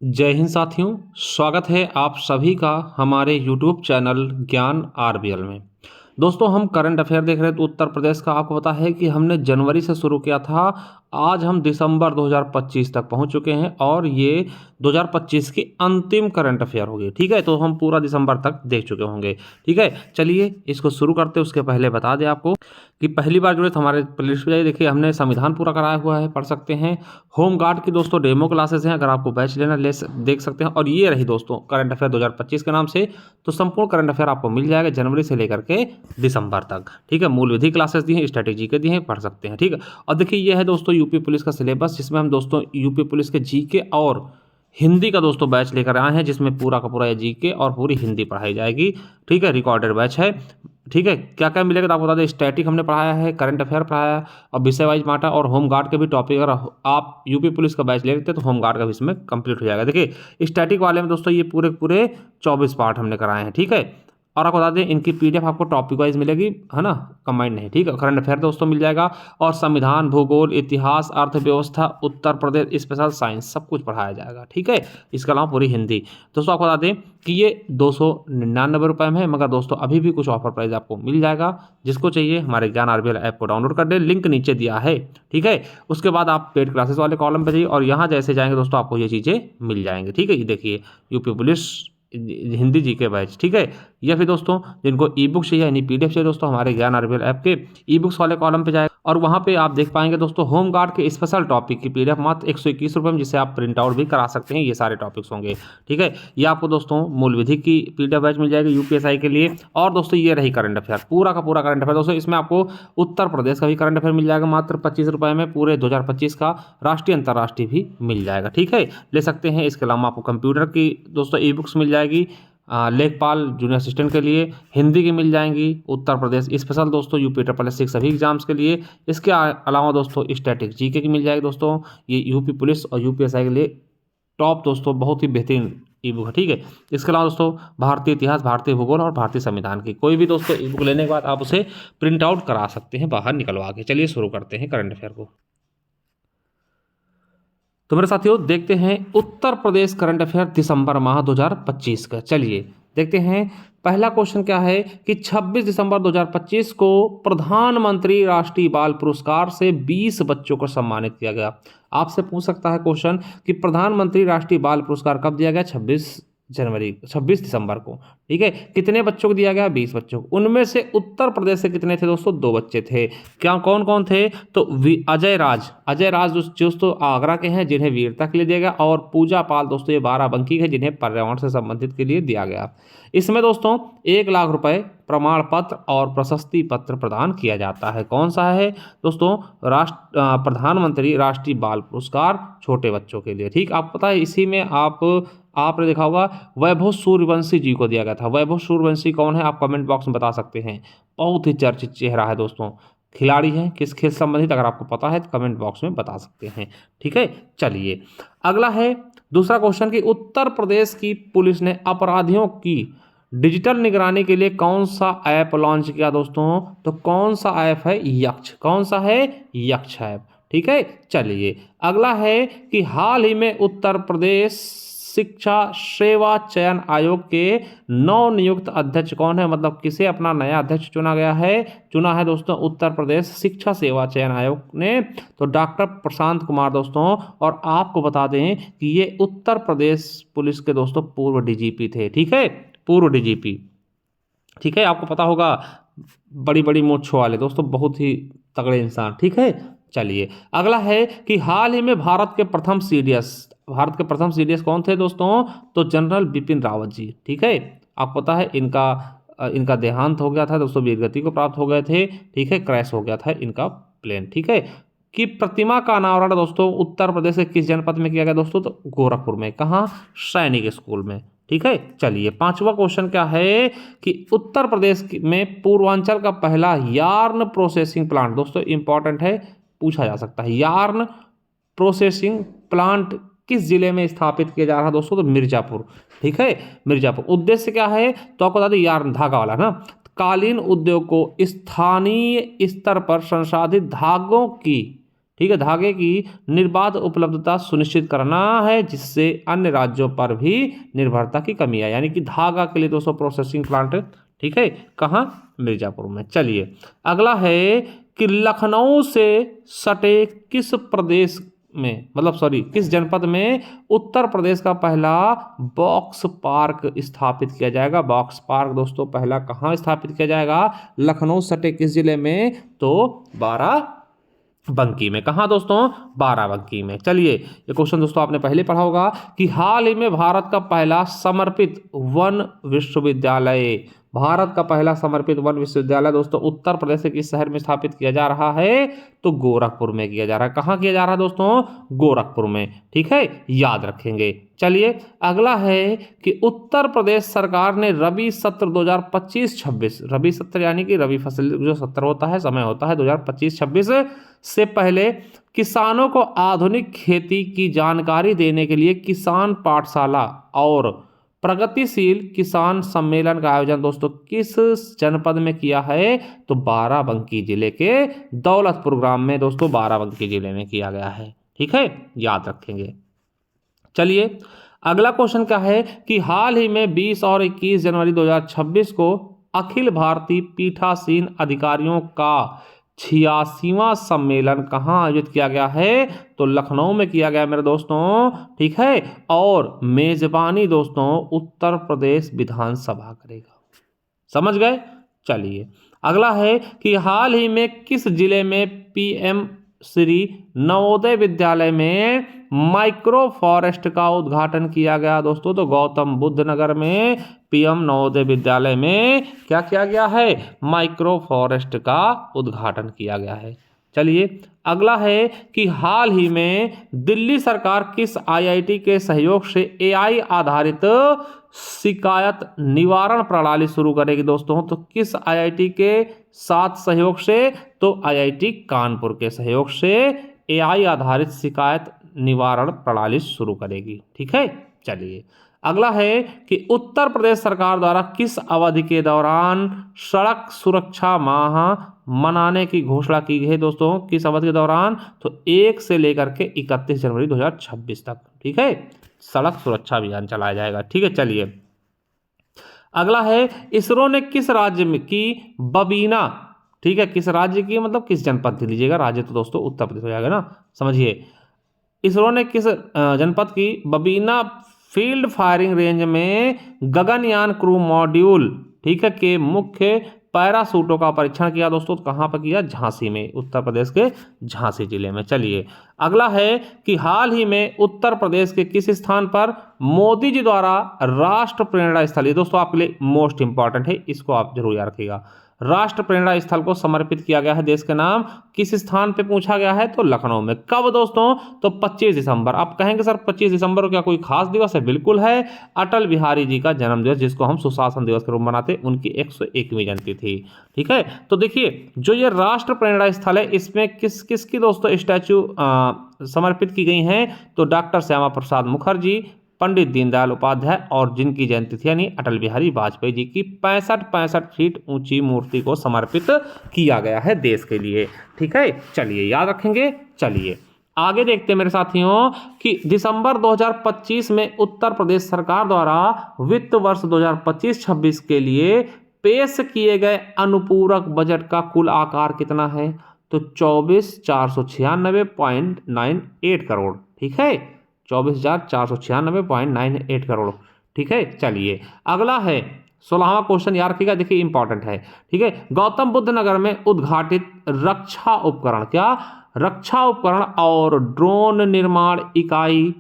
जय हिंद साथियों, स्वागत है आप सभी का हमारे YouTube चैनल ज्ञान आरबीएल में। दोस्तों, हम करंट अफेयर देख रहे हैं तो उत्तर प्रदेश का आपको पता है कि हमने जनवरी से शुरू किया था। आज हम दिसंबर 2025 तक पहुंच चुके हैं और ये 2025 की अंतिम करंट अफेयर होगी। ठीक है, तो हम पूरा दिसंबर तक देख चुके होंगे। ठीक है, चलिए इसको शुरू करते हैं। उसके पहले बता दें आपको कि पहली बार जुड़े तो हमारे प्लेलिस्ट पे जाइए, देखिए हमने संविधान पूरा कराया हुआ है, पढ़ सकते हैं। होम गार्ड की दोस्तों डेमो क्लासेस हैं, अगर आपको बैच लेना देख सकते हैं। और ये रही दोस्तों करंट अफेयर 2025 के नाम से, तो संपूर्ण करंट अफेयर आपको मिल जाएगा जनवरी से लेकर के दिसंबर तक। ठीक है, मूल विधि क्लासेस दी हैं, स्ट्रेटेजी के दिए हैं, पढ़ सकते हैं। ठीक है, और देखिए ये है दोस्तों यूपी पुलिस का सिलेबस, जिसमें हम दोस्तों यूपी पुलिस के जीके और हिंदी का दोस्तों बैच लेकर आए हैं, जिसमें पूरा का पूरा ये जीके और पूरी हिंदी पढ़ाई जाएगी। ठीक है, रिकॉर्डेड बैच है। ठीक है, क्या क्या मिलेगा तो आपको बता दें, स्टैटिक हमने पढ़ाया है, करंट अफेयर पढ़ाया है और विषय वाइज बांटा, और होम गार्ड के भी टॉपिक अगर आप यूपी पुलिस का बैच ले लेते हैं तो होम गार्ड का भी इसमें कंप्लीट हो जाएगा। देखिए स्टैटिक वाले में दोस्तों ये पूरे पूरे 24 पार्ट हमने कराए हैं। ठीक है, और आपको बता दें इनकी पीडीएफ आपको टॉपिक वाइज मिलेगी, है ना, कंबाइंड नहीं। ठीक है, करंट अफेयर दोस्तों मिल जाएगा और संविधान, भूगोल, इतिहास, अर्थव्यवस्था, उत्तर प्रदेश स्पेशल साइंस सब कुछ पढ़ाया जाएगा। ठीक है, इसके अलावा पूरी हिंदी। दोस्तों आपको बता दें कि ये 299 रुपये में है, मगर दोस्तों अभी भी कुछ ऑफर प्राइस आपको मिल जाएगा। जिसको चाहिए हमारे ज्ञान आरबीएल ऐप को डाउनलोड कर दे, लिंक नीचे दिया है। ठीक है, उसके बाद आप पेड क्लासेस वाले कॉलम पे जाइए और यहाँ जैसे जाएंगे दोस्तों आपको ये चीज़ें मिल जाएंगी। ठीक है, ये देखिए UP police Hindi GK batch. ठीक है, या फिर दोस्तों जिनको ई बुक चाहिए यानी पीडीएफ चाहिए दोस्तों, हमारे ज्ञान आरबीएल ऐप के ई बुक्स वाले कॉलम पे जाए और वहाँ पे आप देख पाएंगे दोस्तों होम गार्ड के स्पेशल टॉपिक की पीडीएफ मात्र 121 रुपये में, जिसे आप प्रिंट आउट भी करा सकते हैं। ये सारे टॉपिक्स होंगे। ठीक है, ये आपको दोस्तों मूल विधि की पीडीएफ बैच मिल जाएगी यूपीएसआई के लिए। और दोस्तों ये रही करंट अफेयर, पूरा का पूरा करंट अफेयर दोस्तों। इसमें आपको उत्तर प्रदेश का भी करंट अफेयर मिल जाएगा मात्र 25 रुपये में, पूरे 2025 का राष्ट्रीय अंतर्राष्ट्रीय भी मिल जाएगा। ठीक है, ले सकते हैं। इसके अलावा आपको कंप्यूटर की दोस्तों ई बुक्स मिल जाएगी, लेखपाल जूनियर असिस्टेंट के लिए, हिंदी की मिल जाएंगी, उत्तर प्रदेश स्पेशल दोस्तों यूपी SSS सभी एग्जाम्स के लिए। इसके अलावा दोस्तों स्टैटिक जीके की मिल जाएगी दोस्तों, ये यूपी पुलिस और यूपीएसआई के लिए टॉप दोस्तों, बहुत ही बेहतरीन ई बुक है। ठीक है, इसके अलावा दोस्तों भारतीय इतिहास, भारतीय भूगोल और भारतीय संविधान की कोई भी दोस्तों ई बुक लेने के बाद आप उसे प्रिंट आउट करा सकते हैं बाहर निकलवा के। चलिए शुरू करते हैं करंट अफेयर को। तो मेरे साथियों देखते हैं उत्तर प्रदेश करंट अफेयर दिसंबर माह 2025 का। चलिए देखते हैं पहला क्वेश्चन क्या है कि 26 दिसंबर 2025 को प्रधानमंत्री राष्ट्रीय बाल पुरस्कार से 20 बच्चों को सम्मानित किया गया। आपसे पूछ सकता है क्वेश्चन कि प्रधानमंत्री राष्ट्रीय बाल पुरस्कार कब दिया गया? 26 दिसंबर को। ठीक है, कितने बच्चों को दिया गया? 20 बच्चों को। उनमें से उत्तर प्रदेश से कितने थे दोस्तों? 2 बच्चे थे। क्या कौन कौन थे? तो अजय राज दोस्तों आगरा के हैं, जिन्हें वीरता के लिए दिया गया, और पूजा पाल दोस्तों ये बाराबंकी है, जिन्हें पर्यावरण से संबंधित के लिए दिया गया। इसमें दोस्तों 1 लाख रुपए प्रमाण पत्र और प्रशस्ति पत्र प्रदान किया जाता है। कौन सा है दोस्तों? प्रधानमंत्री राष्ट्रीय बाल पुरस्कार छोटे बच्चों के लिए। ठीक, आपको पता है इसी में आपने देखा होगा वैभव सूर्यवंशी जी को दिया गया था। वैभव सूर्यवंशी कौन है? आप कमेंट बॉक्स में बता सकते हैं। बहुत ही चर्चित चेहरा है दोस्तों, खिलाड़ी है, किस खेल संबंधित अगर आपको पता है तो कमेंट बॉक्स में बता सकते हैं। ठीक है, चलिए अगला है दूसरा क्वेश्चन कि उत्तर प्रदेश की पुलिस ने अपराधियों की डिजिटल निगरानी के लिए कौन सा ऐप लॉन्च किया दोस्तों? तो कौन सा ऐप है? यक्ष। कौन सा है? यक्ष ऐप। ठीक है, चलिए अगला है कि हाल ही में उत्तर प्रदेश शिक्षा सेवा चयन आयोग के नवनियुक्त अध्यक्ष कौन है? मतलब किसे अपना नया अध्यक्ष चुना है दोस्तों उत्तर प्रदेश शिक्षा सेवा चयन आयोग ने, तो डॉक्टर प्रशांत कुमार दोस्तों। और आपको बता दें कि ये उत्तर प्रदेश पुलिस के दोस्तों पूर्व डीजीपी थे। ठीक है, पूर्व डीजीपी। ठीक है, आपको पता होगा बड़ी बड़ी मूंछों वाले दोस्तों, बहुत ही तगड़े इंसान। ठीक है, चलिए अगला है कि हाल ही में भारत के प्रथम सीडीएस कौन थे दोस्तों? तो जनरल बिपिन रावत जी। ठीक है, आपको पता है इनका देहांत हो गया था दोस्तों, वीरगति को प्राप्त हो गए थे। ठीक है, क्रैश हो गया था इनका प्लेन। ठीक है, कि प्रतिमा का अनावरण दोस्तों उत्तर प्रदेश के किस जनपद में किया गया दोस्तों? तो गोरखपुर में। कहाँ? सैनिक स्कूल में। ठीक है, चलिए पांचवा क्वेश्चन क्या है कि उत्तर प्रदेश में पूर्वांचल का पहला यार्न प्रोसेसिंग प्लांट दोस्तों इंपॉर्टेंट है, पूछा जा सकता है। यार्न प्रोसेसिंग प्लांट किस जिले में स्थापित किया जा रहा है दोस्तों? तो मिर्जापुर। ठीक है, मिर्जापुर। उद्देश्य क्या है? तो आपको बता दें यार्न धागा वाला ना, कालीन उद्योग को स्थानीय स्तर पर संसाधित धागों की ठीक है, धागे की निर्बाध उपलब्धता सुनिश्चित करना है, जिससे अन्य राज्यों पर भी निर्भरता की कमी है। यानी कि धागा के लिए दोस्तों प्रोसेसिंग प्लांट, ठीक है, कहाँ, मिर्जापुर में। चलिए अगला है कि लखनऊ से सटे किस प्रदेश में, मतलब सॉरी किस जनपद में उत्तर प्रदेश का पहला बॉक्स पार्क स्थापित किया जाएगा। बॉक्स पार्क दोस्तों पहला कहाँ स्थापित किया जाएगा, लखनऊ सटे किस जिले में, तो बाराबंकी में। कहाँ दोस्तों, बाराबंकी में। चलिए ये क्वेश्चन दोस्तों आपने पहले पढ़ा होगा कि हाल ही में भारत का पहला समर्पित वन विश्वविद्यालय, भारत का पहला समर्पित वन विश्वविद्यालय दोस्तों उत्तर प्रदेश के किस शहर में स्थापित किया जा रहा है, तो गोरखपुर में किया जा रहा है। कहाँ किया जा रहा है दोस्तों, गोरखपुर में, ठीक है, याद रखेंगे। चलिए अगला है कि उत्तर प्रदेश सरकार ने रबी सत्र 2025-26, रबी सत्र यानी कि रबी फसल जो सत्र होता है, समय होता है 2025-26 से पहले किसानों को आधुनिक खेती की जानकारी देने के लिए किसान पाठशाला और प्रगतिशील किसान सम्मेलन का आयोजन दोस्तों किस जनपद में किया है, तो बाराबंकी जिले के दौलतपुर ग्राम में दोस्तों बाराबंकी जिले में किया गया है, ठीक है, याद रखेंगे। चलिए अगला क्वेश्चन क्या है कि हाल ही में 20 और 21 जनवरी 2026 को अखिल भारतीय पीठासीन अधिकारियों का 86वां सम्मेलन कहाँ आयोजित किया गया है, तो लखनऊ में किया गया मेरे दोस्तों, ठीक है, और मेजबानी दोस्तों उत्तर प्रदेश विधानसभा करेगा। समझ गए। चलिए अगला है कि हाल ही में किस जिले में पीएम श्री नवोदय विद्यालय में माइक्रो फॉरेस्ट का उद्घाटन किया गया दोस्तों, तो गौतम बुद्ध नगर में पीएम नवोदय विद्यालय में क्या किया गया है, माइक्रो फॉरेस्ट का उद्घाटन किया गया है। चलिए अगला है कि हाल ही में दिल्ली सरकार किस आईआईटी के सहयोग से एआई आधारित शिकायत निवारण प्रणाली शुरू करेगी दोस्तों, तो किस आईआईटी के साथ सहयोग से, तो आईआईटी कानपुर के सहयोग से एआई आधारित शिकायत निवारण प्रणाली शुरू करेगी, ठीक है। चलिए अगला है कि उत्तर प्रदेश सरकार द्वारा किस अवधि के दौरान सड़क सुरक्षा माह मनाने की घोषणा की गई है दोस्तों, किस अवधि के दौरान, तो 1 से लेकर के 31 जनवरी 2026 तक, ठीक है, सड़क सुरक्षा अभियान चलाया जाएगा, ठीक है। चलिए अगला है इसरो ने किस राज्य में की बबीना, ठीक है, किस राज्य की, मतलब किस जनपद की लीजिएगा, राज्य तो दोस्तों उत्तर प्रदेश हो जाएगा ना, समझिए। इसरो ने किस जनपद की बबीना फील्ड फायरिंग रेंज में गगनयान क्रू मॉड्यूल, ठीक है, के मुख्य पैराशूटों का परीक्षण किया दोस्तों, तो कहाँ पर किया, झांसी में, उत्तर प्रदेश के झांसी जिले में। चलिए अगला है कि हाल ही में उत्तर प्रदेश के किस स्थान पर मोदी जी द्वारा राष्ट्र प्रेरणा स्थल, ये दोस्तों आपके लिए मोस्ट इंपॉर्टेंट है, इसको आप जरूर याद रखिएगा, राष्ट्र प्रेरणा स्थल को समर्पित किया गया है, देश के नाम किस स्थान पे पूछा गया है, तो लखनऊ में। कब दोस्तों, तो 25 दिसंबर। आप कहेंगे सर 25 दिसंबर को क्या कोई खास दिवस है, बिल्कुल है, अटल बिहारी जी का जन्म दिवस, जिसको हम सुशासन दिवस के रूप में मनाते, उनकी 101वीं जयंती थी, ठीक है। तो देखिए जो ये राष्ट्र प्रेरणा स्थल है, इसमें किस किस की दोस्तों स्टैचू समर्पित की गई हैं, तो डॉक्टर श्यामा प्रसाद मुखर्जी, पंडित दीनदयाल उपाध्याय और जिनकी जयंती थी यानी अटल बिहारी वाजपेयी जी की 65 फीट ऊंची मूर्ति को समर्पित किया गया है देश के लिए, ठीक है। चलिए याद रखेंगे। चलिए आगे देखते हैं मेरे साथियों कि दिसंबर 2025 में उत्तर प्रदेश सरकार द्वारा वित्त वर्ष 2025-26 के लिए पेश किए गए अनुपूरक बजट का कुल आकार कितना है, तो 24,496.98 करोड़, ठीक है, 24,496.98 करोड़, ठीक है। चलिए अगला है 16वां क्वेश्चन, याद रखिएगा, देखिए इंपॉर्टेंट है, ठीक है। गौतम बुद्ध नगर में उद्घाटित रक्षा उपकरण, क्या, रक्षा उपकरण और ड्रोन निर्माण इकाई,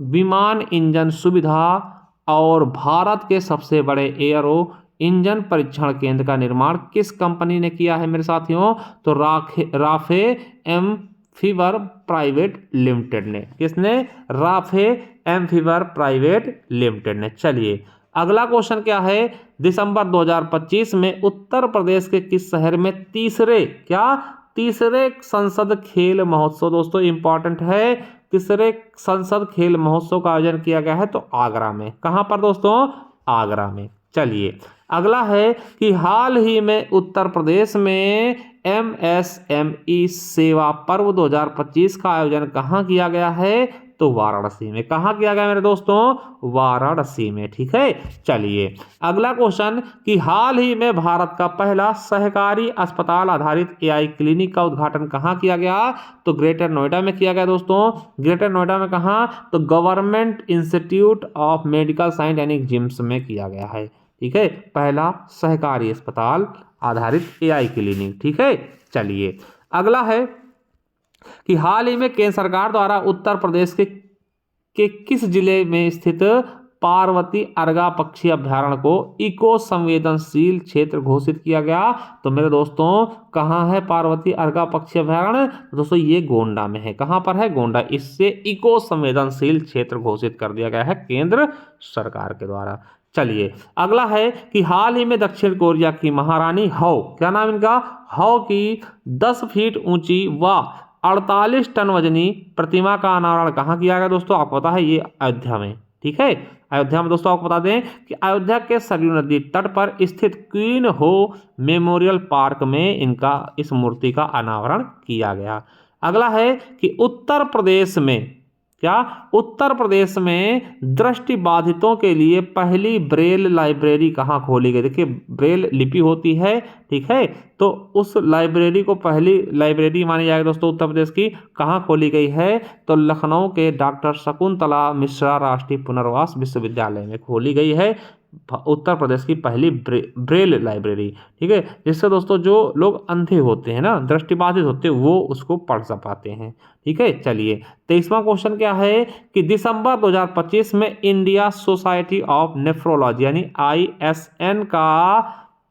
विमान इंजन सुविधा और भारत के सबसे बड़े एयरो इंजन परीक्षण केंद्र का निर्माण किस कंपनी ने किया है मेरे साथियों, तो राफे एम्फीवर प्राइवेट लिमिटेड ने। किसने, राफे एम्फीवर प्राइवेट लिमिटेड ने। चलिए अगला क्वेश्चन क्या है, दिसंबर 2025 में उत्तर प्रदेश के किस शहर में तीसरे संसद खेल महोत्सव, दोस्तों इंपॉर्टेंट है, तीसरे संसद खेल महोत्सव का आयोजन किया गया है, तो आगरा में। कहां पर दोस्तों, आगरा में। चलिए अगला है कि हाल ही में उत्तर प्रदेश में MSME सेवा पर्व 2025 का आयोजन कहाँ किया गया है? तो वाराणसी में। कहाँ किया गया मेरे दोस्तों? वाराणसी में। ठीक है, चलिए अगला क्वेश्चन कि हाल ही में भारत का पहला सहकारी अस्पताल आधारित AI क्लिनिक का उद्घाटन कहाँ किया गया? तो ग्रेटर नोएडा में किया गया दोस्तों। ग्रेटर नोएडा में कहाँ? तो government institute of medical science यानी जिम्स में किया गया है। ठीक है, पहला सहकारी अस्पताल आधारित AI क्लिनिक। ठीक है, चलिए अगला है कि हाल ही में केंद्र सरकार द्वारा उत्तर प्रदेश के किस जिले में स्थित पार्वती अर्गा पक्षी अभ्यारण्य को इको संवेदनशील क्षेत्र घोषित किया गया? तो मेरे दोस्तों कहाँ है पार्वती अर्गा पक्षी अभ्यारण्य? दोस्तों ये गोंडा में है। कहाँ पर है? गोंडा। इससे इको संवेदनशील क्षेत्र घोषित कर दिया गया है केंद्र सरकार के द्वारा। चलिए अगला है कि हाल ही में दक्षिण कोरिया की महारानी हौ, क्या नाम इनका? हौ की 10 फीट ऊंची व 48 टन वजनी प्रतिमा का अनावरण कहाँ किया गया दोस्तों? आपको पता है ये अयोध्या में। ठीक है, अयोध्या में दोस्तों आपको बता दें कि अयोध्या के सरयू नदी तट पर स्थित क्वीन हो मेमोरियल पार्क में इस मूर्ति का अनावरण किया गया। अगला है कि उत्तर प्रदेश में उत्तर प्रदेश में दृष्टि बाधितों के लिए पहली ब्रेल लाइब्रेरी कहाँ खोली गई? देखिए ब्रेल लिपि होती है, ठीक है, तो उस लाइब्रेरी को पहली लाइब्रेरी मानी जाएगी दोस्तों उत्तर प्रदेश की। कहाँ खोली गई है? तो लखनऊ के डॉक्टर शकुंतला मिश्रा राष्ट्रीय पुनर्वास विश्वविद्यालय में खोली गई है उत्तर प्रदेश की पहली ब्रेल लाइब्रेरी। ठीक है, जिससे दोस्तों जो लोग अंधे होते हैं ना, दृष्टिबाधित होते हैं, वो उसको पढ़ पाते हैं। ठीक है, चलिए 23वां क्वेश्चन क्या है कि दिसंबर 2025 में इंडिया सोसाइटी ऑफ नेफ्रोलॉजी यानी ISN का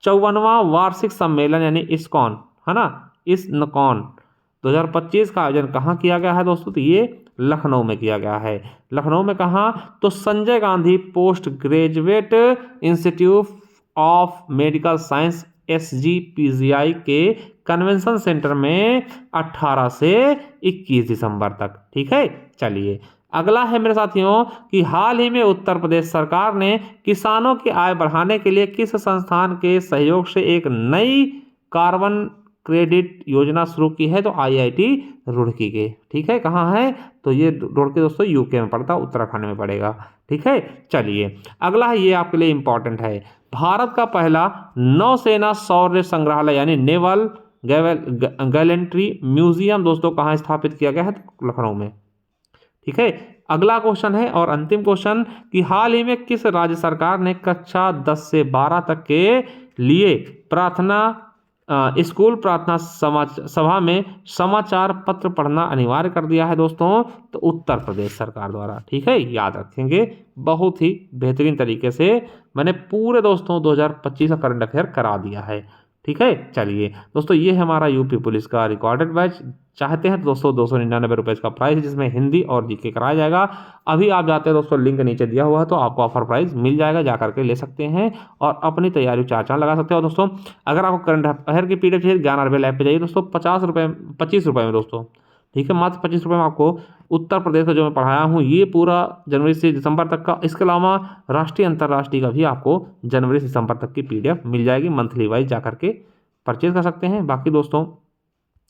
54वां वार्षिक सम्मेलन यानी इस्कॉन, है ना, ISNCON 2025 का आयोजन कहाँ किया गया है दोस्तों? तो ये लखनऊ में किया गया है। लखनऊ में कहाँ? तो Sanjay Gandhi post graduate institute of medical science SGPGI के कन्वेंशन सेंटर में 18 से 21 दिसंबर तक। ठीक है, चलिए अगला है मेरे साथियों कि हाल ही में उत्तर प्रदेश सरकार ने किसानों की आय बढ़ाने के लिए किस संस्थान के सहयोग से एक नई कार्बन क्रेडिट योजना शुरू की है? तो IIT रुड़की के। ठीक है, कहाँ है? तो ये रुड़की दोस्तों UK में पड़ता है, उत्तराखंड में पड़ेगा। ठीक है, चलिए अगला है, ये आपके लिए इंपॉर्टेंट है। भारत का पहला नौसेना शौर्य संग्रहालय यानी नेवल गैलेंट्री म्यूजियम दोस्तों कहाँ स्थापित किया गया है? तो लखनऊ में। ठीक है, अगला क्वेश्चन है और अंतिम क्वेश्चन कि हाल ही में किस राज्य सरकार ने कक्षा 10 से 12 तक के लिए स्कूल प्रार्थना सभा में समाचार पत्र पढ़ना अनिवार्य कर दिया है दोस्तों? तो उत्तर प्रदेश सरकार द्वारा। ठीक है, याद रखेंगे, बहुत ही बेहतरीन तरीके से मैंने पूरे दोस्तों 2025 का करंट अफेयर करा दिया है। ठीक है, चलिए दोस्तों ये हमारा यूपी पुलिस का रिकॉर्डेड बैच। चाहते हैं तो दोस्तों 299 रुपये का प्राइस है, जिसमें हिंदी और जीके कराया जाएगा। अभी आप जाते हैं दोस्तों, लिंक नीचे दिया हुआ है, तो आपको ऑफर प्राइस मिल जाएगा, जा करके ले सकते हैं और अपनी तैयारी 4 चांद लगा सकते हो दोस्तों। अगर आपको करंट अफेयर की PDF चाहिए, ज्ञान RBL ऐप पे जाइए दोस्तों, 25 रुपये में दोस्तों। ठीक है, मात्र 25 रुपये में आपको उत्तर प्रदेश का जो मैं पढ़ाया हूँ ये पूरा जनवरी से दिसंबर तक का, इसके अलावा राष्ट्रीय अंतर्राष्ट्रीय का भी आपको जनवरी से दिसंबर तक की PDF मिल जाएगी। मंथली वाइज जा करके परचेज कर सकते हैं। बाकी दोस्तों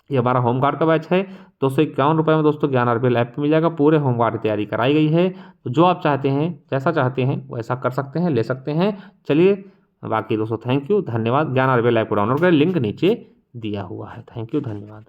ये हमारा होमगार्ड का बैच है, 251 रुपये में दोस्तों ज्ञान RBL ऐप पे मिल जाएगा। पूरे होमगार्ड की तैयारी कराई गई है, तो जो आप चाहते हैं, जैसा चाहते हैं वैसा कर सकते हैं, ले सकते हैं। चलिए बाकी दोस्तों थैंक यू, धन्यवाद। ज्ञान RBL ऐप को डाउनलोड करें, लिंक नीचे दिया हुआ है। थैंक यू, धन्यवाद।